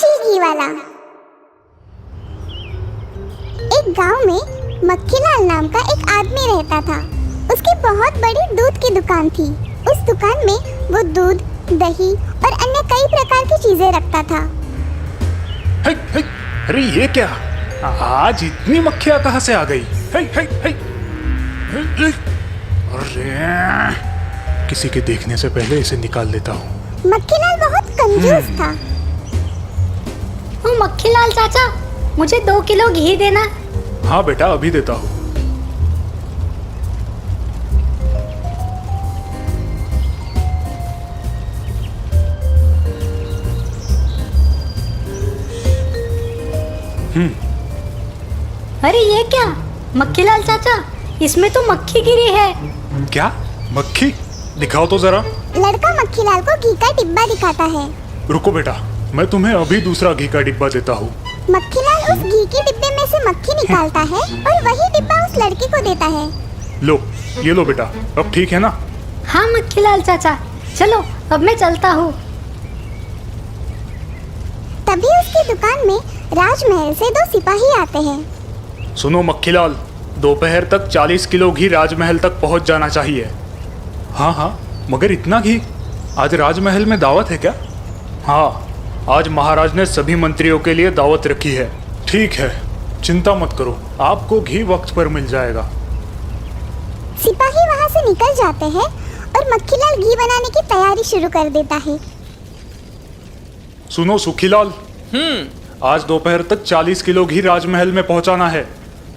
छी घी वाला। एक गांव में मक्खीलाल नाम का एक आदमी रहता था। उसकी बहुत बड़ी दूध की दुकान थी। उस दुकान में वो दूध, दही और अन्य कई प्रकार की चीजें रखता था। अरे ये क्या, आज इतनी मक्खियाँ कहाँ से आ गई? अरे किसी के देखने से पहले इसे निकाल लेता हूँ। मक्खीलाल बहुत कंजूस था। ओ मक्खीलाल चाचा, मुझे 2 किलो घी देना। हाँ बेटा, अभी देता हूँ। अरे ये क्या मक्खीलाल चाचा, इसमें तो मक्खी गिरी है। क्या मक्खी? दिखाओ तो जरा। लड़का मक्खीलाल को घी का डिब्बा दिखाता है। रुको बेटा, मैं तुम्हें अभी दूसरा घी का डिब्बा देता हूँ। मक्खीलाल उस घी के डिब्बे में से मक्खी निकालता है और वही डिब्बा उस लड़के को देता है। लो, ये लो बेटा, अब ठीक है ना? हाँ मक्खीलाल चाचा, चलो अब मैं चलता हूँ। तभी उसकी दुकान में राजमहल से 2 सिपाही आते हैं। सुनो मक्खीलाल, दोपहर तक 40 किलो घी राजमहल तक पहुंच जाना चाहिए। हाँ हाँ, मगर इतना घी? आज राजमहल में दावत है क्या? हाँ, आज महाराज ने सभी मंत्रियों के लिए दावत रखी है। ठीक है, चिंता मत करो, आपको घी वक्त पर मिल जाएगा। सिपाही वहाँ से निकल जाते हैं और मक्खीलाल घी बनाने की तैयारी शुरू कर देता है। सुनो सुखीलाल, आज दोपहर तक 40 किलो घी राजमहल में पहुंचाना है।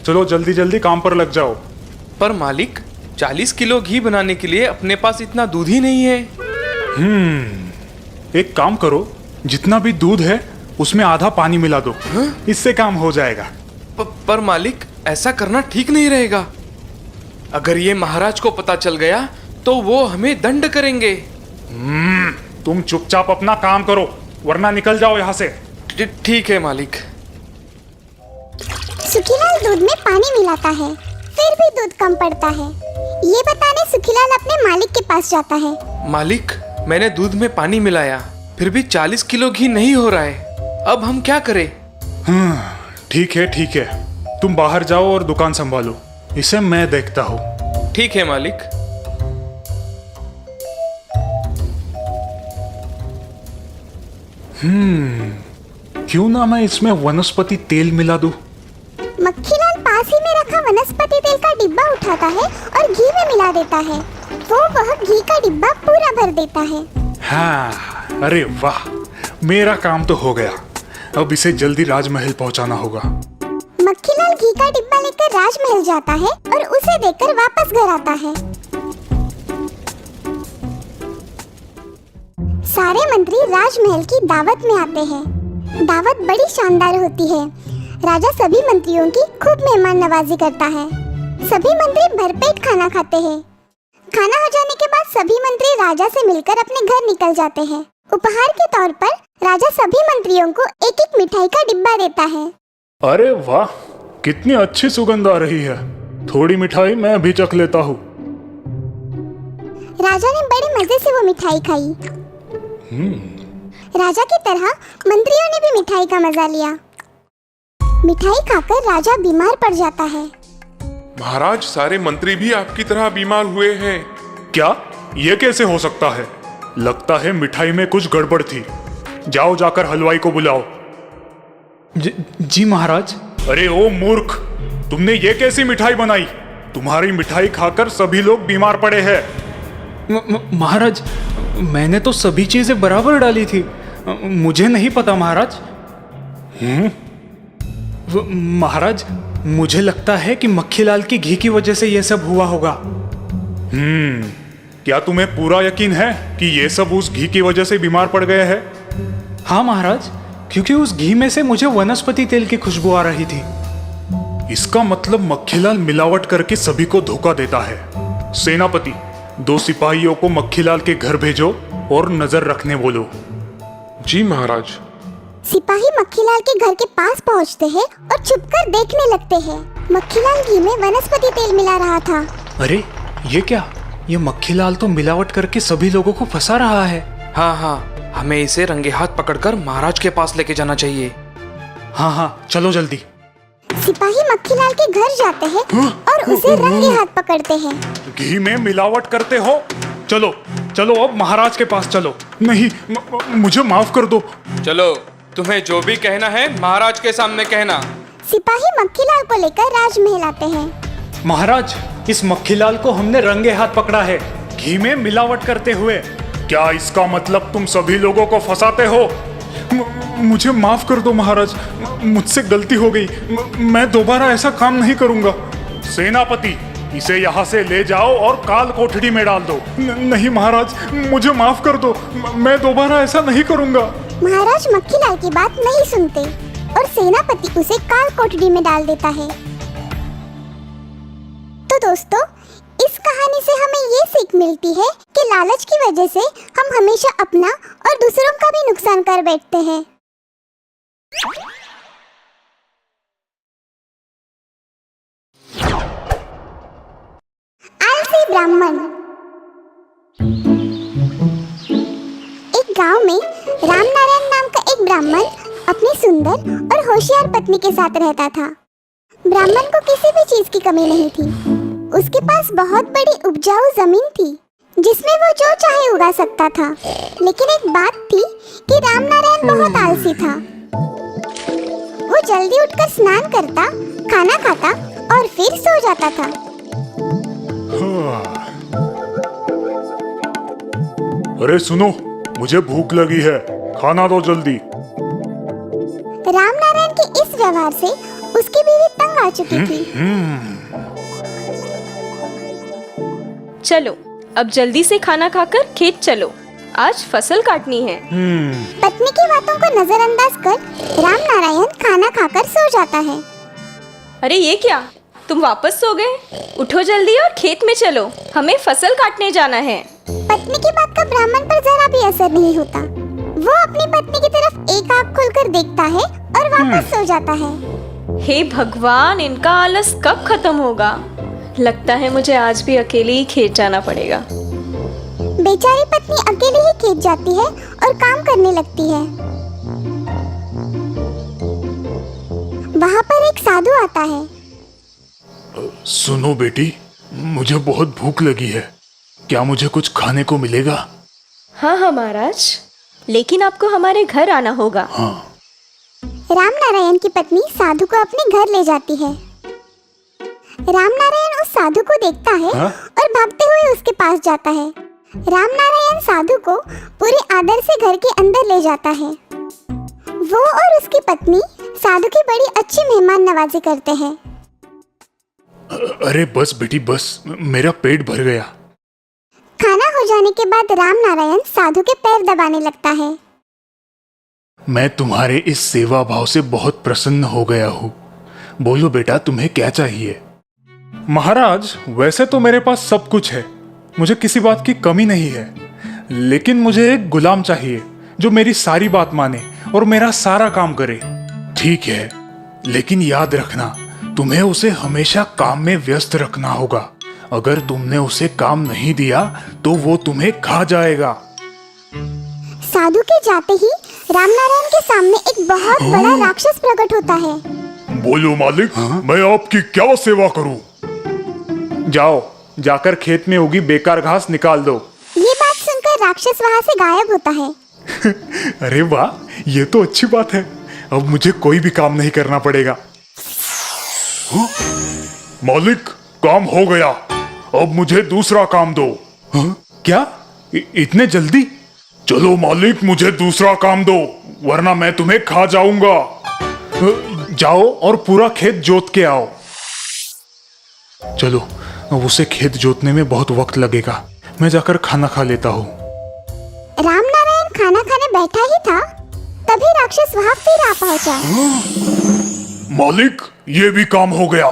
चलो जल्दी जल्दी काम पर लग जाओ। पर मालिक, 40 किलो घी बनाने के लिए अपने पास इतना दूध ही नहीं है। एक काम करो, जितना भी दूध है उसमें आधा पानी मिला दो। इससे काम हो जाएगा। पर मालिक, ऐसा करना ठीक नहीं रहेगा। अगर ये महाराज को पता चल गया तो वो हमें दंड करेंगे। तुम चुपचाप अपना काम करो, वरना निकल जाओ यहाँ से। ठीक है मालिक। सुखीलाल दूध में पानी मिलाता है, फिर भी दूध कम पड़ता है। ये बताने सुखीलाल अपने मालिक के पास जाता है। मालिक, मैंने दूध में पानी मिलाया, फिर भी 40 किलो घी नहीं हो रहा है। अब हम क्या करें? ठीक है, तुम बाहर जाओ और दुकान संभालो, इसे मैं देखता हूँ। ठीक है मालिक। क्यों ना मैं इसमें वनस्पति तेल मिला दूं? मक्खीलाल पास ही में रखा वनस्पति तेल का डिब्बा उठाता है और घी में मिला देता है। वह घी का डिब्बा पूरा भर देता है। हाँ, अरे वाह, मेरा काम तो हो गया। अब इसे जल्दी राजमहल पहुंचाना होगा। मक्खीलाल घी का डिब्बा लेकर राजमहल जाता है और उसे देकर वापस घर आता है। सारे मंत्री राजमहल की दावत में आते हैं। दावत बड़ी शानदार होती है। राजा सभी मंत्रियों की खूब मेहमान नवाजी करता है। सभी मंत्री भरपेट खाना खाते हैं। खाना हो जाने के बाद सभी मंत्री राजा से मिलकर अपने घर निकल जाते हैं। उपहार के तौर पर राजा सभी मंत्रियों को एक एक मिठाई का डिब्बा देता है। अरे वाह, कितनी अच्छी सुगंध आ रही है। थोड़ी मिठाई मैं भी चख लेता हूँ। राजा ने बड़े मजे से वो मिठाई खाई। राजा की तरह मंत्रियों ने भी मिठाई का मजा लिया। मिठाई खाकर राजा बीमार पड़ जाता है। महाराज, सारे मंत्री भी आपकी तरह बीमार हुए हैं। क्या? ये कैसे हो सकता है? लगता है मिठाई में कुछ गड़बड़ थी। जाओ जाकर हलवाई को बुलाओ। जी महाराज। अरे ओ मूर्ख, तुमने ये कैसी मिठाई बनाई? तुम्हारी मिठाई खाकर सभी लोग बीमार पड़े हैं। महाराज, मैंने तो सभी चीजें बराबर डाली थी। मुझे नहीं पता महाराज। महाराज, मुझे लगता है कि मक्खीलाल की घी की वजह से यह सब हुआ होगा। क्या तुम्हें पूरा यकीन है कि ये सब उस घी की वजह से बीमार पड़ गए हैं? हाँ महाराज, क्योंकि उस घी में से मुझे वनस्पति तेल की खुशबू आ रही थी। इसका मतलब मक्खीलाल मिलावट करके सभी को धोखा देता है। सेनापति, 2 सिपाहियों को मक्खीलाल के घर भेजो और नजर रखने बोलो। जी महाराज। सिपाही मक्खीलाल के घर के पास पहुंचते हैं और छुपकर देखने लगते हैं। मक्खीलाल घी में वनस्पति तेल मिला रहा था। अरे ये क्या? ये मक्खीलाल तो मिलावट करके सभी लोगों को फंसा रहा है। हाँ, हमें इसे रंगे हाथ पकड़कर महाराज के पास लेके जाना चाहिए। हाँ हाँ, चलो जल्दी। सिपाही मक्खीलाल के घर जाते हैं और उसे रंगे हाथ पकड़ते हैं। घी में मिलावट करते हो? चलो चलो अब महाराज के पास चलो। नहीं, मुझे माफ कर दो। चलो, तुम्हें जो भी कहना है महाराज के सामने कहना। सिपाही मक्खीलाल को लेकर राजमहल आते हैं। महाराज, इस मक्खीलाल को हमने रंगे हाथ पकड़ा है, घी में मिलावट करते हुए। क्या इसका मतलब तुम सभी लोगों को फंसाते हो? मुझे माफ कर दो महाराज, मुझसे गलती हो गई। मैं दोबारा ऐसा काम नहीं करूंगा। सेनापति, इसे यहाँ से ले जाओ और काल कोठरी में डाल दो। नहीं महाराज, मुझे माफ कर दो, मैं दोबारा ऐसा नहीं करूंगा। महाराज मक्खीलाल की बात नहीं सुनते और सेनापति उसे काल कोठरी में डाल देता है। तो दोस्तों, इस कहानी से हमें ये सीख मिलती है कि लालच की वजह से हम हमेशा अपना और दूसरों का भी नुकसान कर बैठते हैं। आलसी ब्राह्मण। एक गांव में रामनारायण नाम का एक ब्राह्मण अपनी सुंदर और होशियार पत्नी के साथ रहता था। ब्राह्मण को किसी भी चीज की कमी नहीं थी। उसके पास बहुत बड़ी उपजाऊ जमीन थी जिसमें वो जो चाहे उगा सकता था। लेकिन एक बात थी कि रामनारायण बहुत आलसी था। वो जल्दी उठकर स्नान करता, खाना खाता और फिर सो जाता था। अरे सुनो, मुझे भूख लगी है, खाना दो जल्दी। रामनारायण के इस व्यवहार से उसकी बीवी तंग आ चुकी थी। चलो, अब जल्दी से खाना खाकर खेत चलो, आज फसल काटनी है। पत्नी की बातों को नजरअंदाज कर रामनारायण खाना खाकर सो जाता है। अरे ये क्या, तुम वापस सो गए? उठो जल्दी और खेत में चलो, हमें फसल काटने जाना है। पत्नी की बात का ब्राह्मण पर जरा भी असर नहीं होता। वो अपनी पत्नी की तरफ एक आंख खोलकर देखता है और वापस सो जाता है। हे भगवान, इनका आलस कब खत्म होगा? लगता है मुझे आज भी अकेले ही खेत जाना पड़ेगा। बेचारी पत्नी अकेले ही खेत जाती है और काम करने लगती है। वहाँ पर एक साधु आता है। सुनो बेटी, मुझे बहुत भूख लगी है, क्या मुझे कुछ खाने को मिलेगा? हाँ हाँ महाराज, लेकिन आपको हमारे घर आना होगा। हाँ। रामनारायण की पत्नी साधु को अपने घर ले जाती है। रामनारायण उस साधु को देखता है और भागते हुए उसके पास जाता है। रामनारायण साधु को पूरे आदर से घर के अंदर ले जाता है। वो और उसकी पत्नी साधु की बड़ी अच्छी मेहमान नवाजी करते हैं। अरे बस बेटी बस, मेरा पेट भर गया। खाना हो जाने के बाद रामनारायण साधु के पैर दबाने लगता है। मैं तुम्हारे इस सेवा भाव से बहुत प्रसन्न हो गया हूँ। बोलो बेटा, तुम्हें क्या चाहिए? महाराज, वैसे तो मेरे पास सब कुछ है, मुझे किसी बात की कमी नहीं है, लेकिन मुझे एक गुलाम चाहिए जो मेरी सारी बात माने और मेरा सारा काम करे। ठीक है, लेकिन याद रखना, तुम्हें उसे हमेशा काम में व्यस्त रखना होगा। अगर तुमने उसे काम नहीं दिया तो वो तुम्हें खा जाएगा। साधु के जाते ही रामनारायण के सामने एक बहुत बड़ा राक्षस प्रकट होता है। बोलो मालिक, मैं आपकी क्या सेवा करूं? जाओ, जाकर खेत में उगी बेकार घास निकाल दो। ये बात सुनकर राक्षस वहाँ से गायब होता है। अरे वाह, ये तो अच्छी बात है, अब मुझे कोई भी काम नहीं करना पड़ेगा। मालिक, काम हो गया, अब मुझे दूसरा काम दो। क्या? इतने जल्दी? चलो मालिक, मुझे दूसरा काम दो, वरना मैं तुम्हें खा जाऊंगा। जाओ और पूरा खेत जोत के आओ। चलो, अब उसे खेत जोतने में बहुत वक्त लगेगा, मैं जाकर खाना खा लेता हूँ। रामनारायण खाना खाने बैठा ही था, तभी राक्षस वहाँ फिर आ पहुँचा। मालिक, ये भी काम हो गया,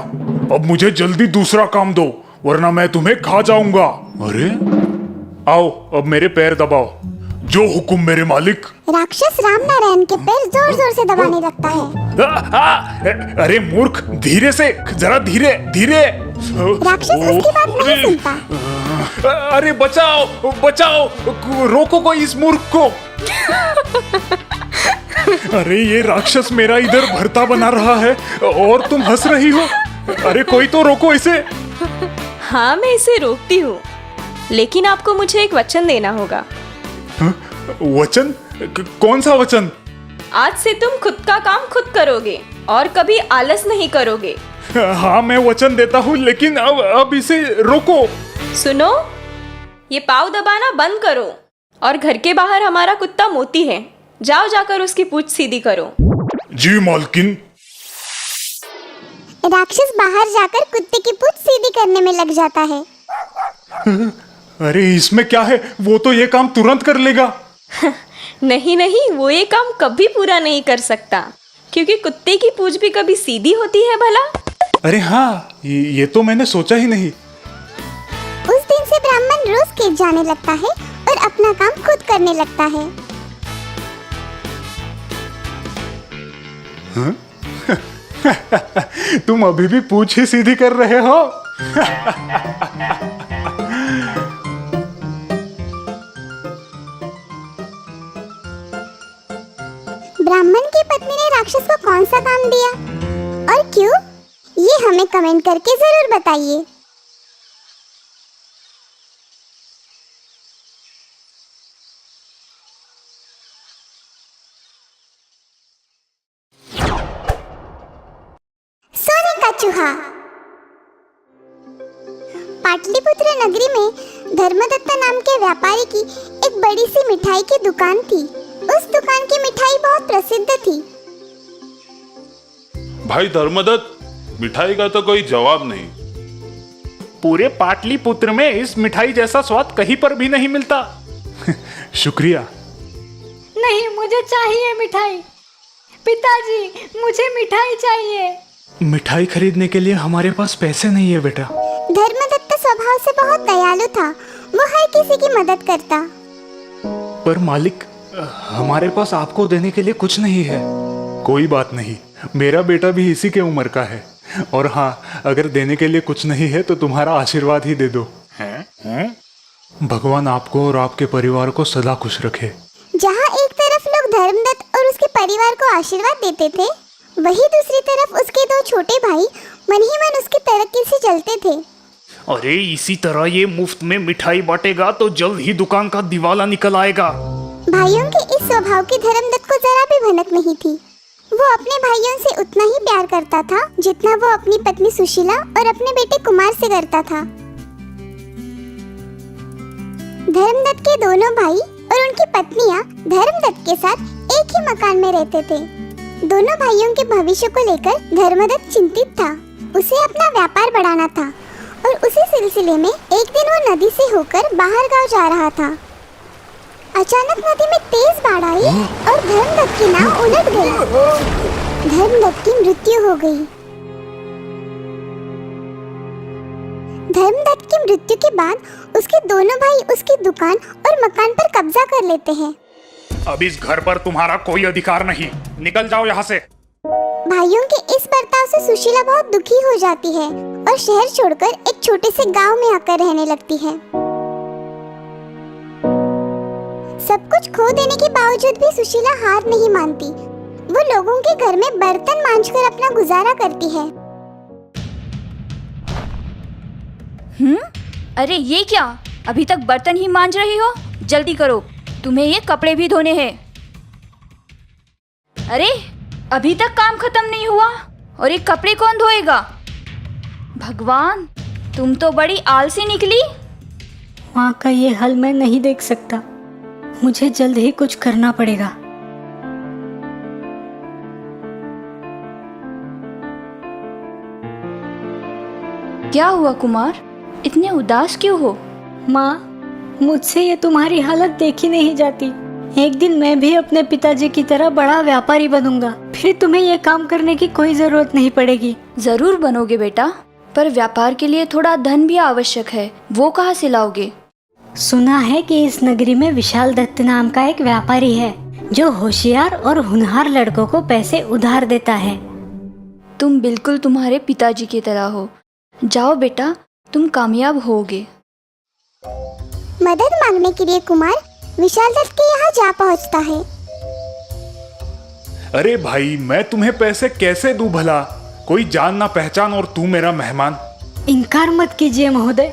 अब मुझे जल्दी दूसरा काम दो, वरना मैं तुम्हें खा जाऊंगा। अरे आओ, अब मेरे पैर दबाओ। जो हुक्म मेरे मालिक। राक्षस रामनारायण के पैर जोर जोर से दबाने लगता है। अरे मूर्ख, धीरे से, जरा धीरे धीरे। राक्षस उसकी बात नहीं सुनता। अरे बचाओ बचाओ, रोको कोई इस मूर्ख को। अरे ये राक्षस मेरा इधर भरता बना रहा है और तुम हंस रही हो। अरे कोई तो रोको इसे। हाँ, मैं इसे रोकती हूँ, लेकिन आपको मुझे एक वचन देना होगा। वचन? कौन सा वचन? आज से तुम खुद का काम खुद करोगे और कभी आलस नहीं करोगे। हाँ मैं वचन देता हूँ, लेकिन अब इसे रोको। सुनो, ये पाँव दबाना बंद करो और घर के बाहर हमारा कुत्ता मोती है, जाओ जाकर उसकी पूंछ सीधी करो। जी मालकिन। राक्षस बाहर जाकर कुत्ते की पूंछ सीधी करने में लग जाता है। अरे इसमें क्या है, वो तो ये काम तुरंत कर लेगा। नहीं नहीं, वो ये काम कभी पूरा नहीं कर सकता, क्योंकि कुत्ते की पूंछ भी कभी सीधी होती है भला। अरे हाँ, ये तो मैंने सोचा ही नहीं। उस दिन से ब्राह्मण रोज खेत जाने लगता है और अपना काम खुद करने लगता है। तुम अभी भी पूंछ ही सीधी कर रहे हो। ब्राह्मण की पत्नी ने राक्षस को कौन सा काम दिया और क्यों, ये हमें कमेंट करके जरूर बताइए। सोने का चूहा। पाटलिपुत्र नगरी में धर्मदत्त नाम के व्यापारी की एक बड़ी सी मिठाई की दुकान थी। उस दुकान की मिठाई बहुत प्रसिद्ध थी। भाई धर्मदत्त, मिठाई का तो कोई जवाब नहीं। पूरे पाटलिपुत्र में इस मिठाई जैसा स्वाद कहीं पर भी नहीं मिलता। शुक्रिया। नहीं, मुझे चाहिए मिठाई। पिताजी, मुझे मिठाई चाहिए। मिठाई खरीदने के लिए हमारे पास पैसे नहीं है बेटा। धर्मदत्त स्वभाव से बहुत दयालु था, वो हर किसी की मदद करता। पर मालिक, हमारे पास आपको देने के लिए कुछ नहीं है। कोई बात नहीं, मेरा बेटा भी इसी के उम्र का है। और हाँ, अगर देने के लिए कुछ नहीं है तो तुम्हारा आशीर्वाद ही दे दो। भगवान आपको और आपके परिवार को सदा खुश रखे। जहाँ एक तरफ लोग धर्मदत्त और उसके परिवार को आशीर्वाद देते थे, वहीं दूसरी तरफ उसके दो छोटे भाई मन ही मन उसकी तरक्की से जलते थे। अरे इसी तरह ये मुफ्त में मिठाई बांटेगा तो जल्द ही दुकान का दिवाला निकल आएगा। भाइयों के इस स्वभाव की धर्मदत्त को जरा भी भनक नहीं थी। वो अपने भाइयों से उतना ही प्यार करता था जितना वो अपनी पत्नी सुशीला और अपने बेटे कुमार से करता था। धर्मदत्त के दोनों भाई और उनकी पत्नियां धर्मदत्त के साथ एक ही मकान में रहते थे। दोनों भाइयों के भविष्य को लेकर धर्मदत्त चिंतित था। उसे अपना व्यापार बढ़ाना था और उसी सिलसिले में एक दिन वो नदी से होकर बाहर गांव जा रहा था। अचानक नदी में तेज बाढ़ आई और धर्मदत्त की नाव उलट गई। धर्मदत्त की मृत्यु हो गई। धर्मदत्त की मृत्यु के बाद उसके दोनों भाई उसकी दुकान और मकान पर कब्जा कर लेते हैं। अब इस घर पर तुम्हारा कोई अधिकार नहीं, निकल जाओ यहाँ से। भाइयों के इस बर्ताव से सुशीला बहुत दुखी हो जाती है और शहर छोड़कर एक छोटे से गांव में आकर रहने लगती है। सब कुछ खो देने के बावजूद भी सुशीला हार नहीं मानती। वो लोगों के घर में बर्तन मांजकर अपना गुजारा करती है। अरे ये क्या, अभी तक बर्तन ही मांज रही हो? जल्दी करो, तुम्हें ये कपड़े भी धोने हैं। अरे अभी तक काम खत्म नहीं हुआ और ये कपड़े कौन धोएगा? भगवान, तुम तो बड़ी आलसी निकली। माँ का ये हाल मैं नहीं देख सकता, मुझे जल्द ही कुछ करना पड़ेगा। क्या हुआ कुमार, इतने उदास क्यों हो? माँ, मुझसे ये तुम्हारी हालत देखी नहीं जाती। एक दिन मैं भी अपने पिताजी की तरह बड़ा व्यापारी बनूंगा, फिर तुम्हें ये काम करने की कोई जरूरत नहीं पड़ेगी। जरूर बनोगे बेटा, पर व्यापार के लिए थोड़ा धन भी आवश्यक है, वो कहाँ से लाओगे? सुना है कि इस नगरी में विशाल दत्त नाम का एक व्यापारी है जो होशियार और होनहार लड़कों को पैसे उधार देता है। तुम बिल्कुल तुम्हारे पिताजी की तरह हो। जाओ बेटा, तुम कामयाब होगे। मदद मांगने के लिए कुमार विशाल दत्त के यहाँ जा पहुँचता है। अरे भाई, मैं तुम्हें पैसे कैसे दूं भला? कोई जान ना पहचान और तू मेरा मेहमान। इनकार मत कीजिए महोदय,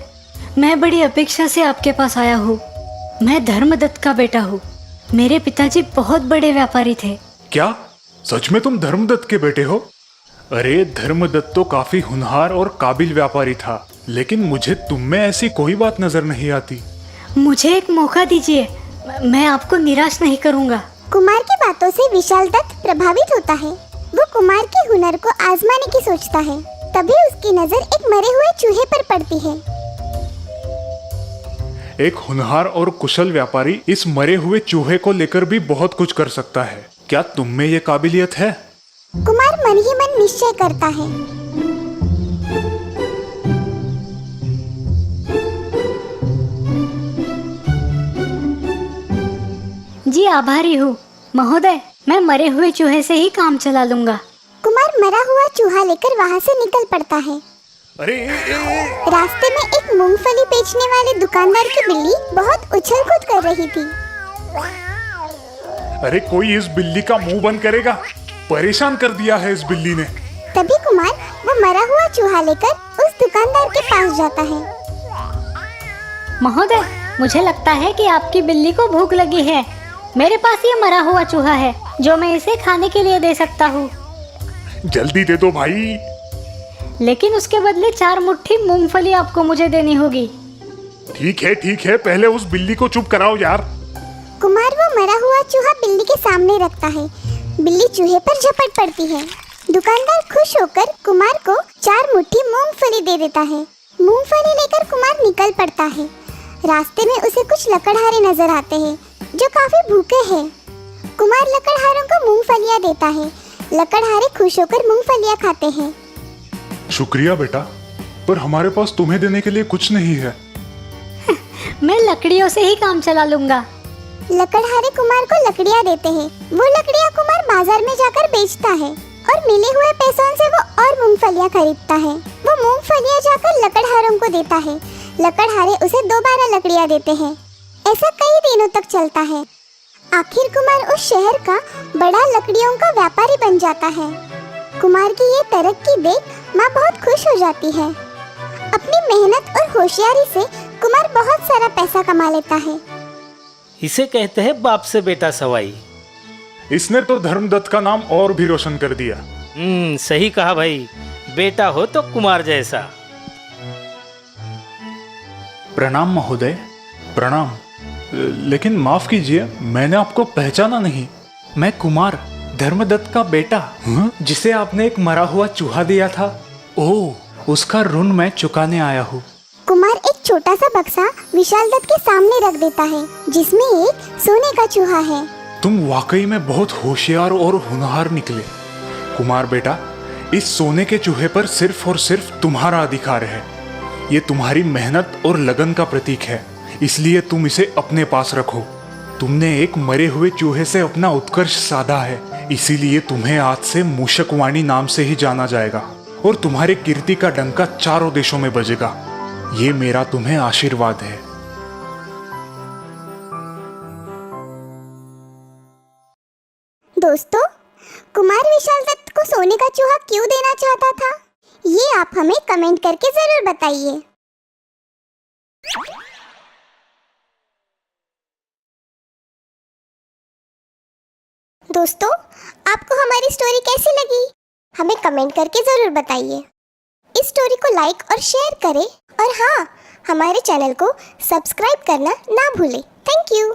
मैं बड़ी अपेक्षा से आपके पास आया हूँ। मैं धर्मदत्त का बेटा हूँ। मेरे पिताजी बहुत बड़े व्यापारी थे। क्या सच में तुम धर्मदत्त के बेटे हो? अरे धर्मदत्त तो काफी होनहार और काबिल व्यापारी था, लेकिन मुझे तुम में ऐसी कोई बात नजर नहीं आती। मुझे एक मौका दीजिए, मैं आपको निराश नहीं करूँगा। कुमार की बातों से विशाल दत्त प्रभावित होता है। वो कुमार के हुनर को आजमाने की सोचता है। तभी उसकी नजर एक मरे हुए चूहे पर पड़ती है। एक होनहार और कुशल व्यापारी इस मरे हुए चूहे को लेकर भी बहुत कुछ कर सकता है। क्या तुम में ये काबिलियत है? कुमार मन ही मन निश्चय करता है। जी आभारी हूँ महोदय, मैं मरे हुए चूहे से ही काम चला लूंगा। कुमार मरा हुआ चूहा लेकर वहाँ से निकल पड़ता है। अरे रास्ते में एक मूंगफली बेचने वाले दुकानदार की बिल्ली बहुत उछल कूद कर रही थी। अरे कोई इस बिल्ली का मुंह बंद करेगा? परेशान कर दिया है इस बिल्ली ने। तभी कुमार वो मरा हुआ चूहा लेकर उस दुकानदार के पास जाता है। महोदय, मुझे लगता है कि आपकी बिल्ली को भूख लगी है। मेरे पास ये मरा हुआ चूहा है जो मैं इसे खाने के लिए दे सकता हूँ। जल्दी दे दो भाई। लेकिन उसके बदले 4 मुट्ठी मूंगफली आपको मुझे देनी होगी। ठीक है, पहले उस बिल्ली को चुप कराओ यार। कुमार वो मरा हुआ चूहा बिल्ली के सामने रखता है। बिल्ली चूहे पर झपट पड़ती है। दुकानदार खुश होकर कुमार को 4 मुट्ठी मूंगफली दे देता है। मूंगफली लेकर कुमार निकल पड़ता है। रास्ते में उसे कुछ लकड़हारे नजर आते हैं जो काफी भूखे हैं। कुमार लकड़हारों को मूंगफलियां देता है। लकड़हारे खुश होकर मूंगफलियां खाते हैं। शुक्रिया बेटा, पर हमारे पास तुम्हें देने के लिए कुछ नहीं है। मैं लकड़ियों से ही काम चला लूंगा। लकड़हारे कुमार को लकड़ियां देते हैं। वो लकड़ियां कुमार बाजार में जाकर बेचता है और मिले हुए पैसों से वो और मूंगफलियां खरीदता है। वो मूंगफलियां जाकर लकड़हारों को देता है। लकड़हारे उसे दोबारा लकड़ियां देते हैं। ऐसा कई दिनों तक चलता है। आखिर कुमार उस शहर का बड़ा लकड़ियों का व्यापारी बन जाता है। कुमार की ये तरक्की देख माँ बहुत खुश हो जाती है। अपनी मेहनत और होशियारी से कुमार बहुत सारा पैसा कमा लेता है। इसे कहते हैं बाप से बेटा सवाई। इसने तो धर्मदत्त का नाम और भी रोशन कर दिया। सही कहा भाई, बेटा हो तो कुमार जैसा। प्रणाम महोदय, प्रणाम। लेकिन माफ कीजिए, मैंने आपको पहचाना नहीं। मैं कुमार, धर्मदत्त का बेटा, जिसे आपने एक मरा हुआ चूहा दिया था। ओह, उसका ऋण मैं चुकाने आया हूँ। कुमार एक छोटा सा बक्सा विशाल दत्त के सामने रख देता है जिसमें एक सोने का चूहा है। तुम वाकई में बहुत होशियार और होनहार निकले कुमार बेटा। इस सोने के चूहे पर सिर्फ और सिर्फ तुम्हारा अधिकार है। ये तुम्हारी मेहनत और लगन का प्रतीक है, इसलिए तुम इसे अपने पास रखो। तुमने एक मरे हुए चूहे से अपना उत्कर्ष साधा है, इसीलिए तुम्हें आज से मूषकवाणी नाम से ही जाना जाएगा और तुम्हारे कीर्ति का डंका चारों देशों में बजेगा। ये मेरा तुम्हें आशीर्वाद है। दोस्तों, कुमार विशाल दत्त को सोने का चूहा क्यों देना चाहता था, ये आप हमें कमेंट करके जरूर बताइए। दोस्तों, आपको हमारी स्टोरी कैसी लगी, हमें कमेंट करके जरूर बताइए। इस स्टोरी को लाइक और शेयर करें और हाँ, हमारे चैनल को सब्सक्राइब करना ना भूलें। Thank you.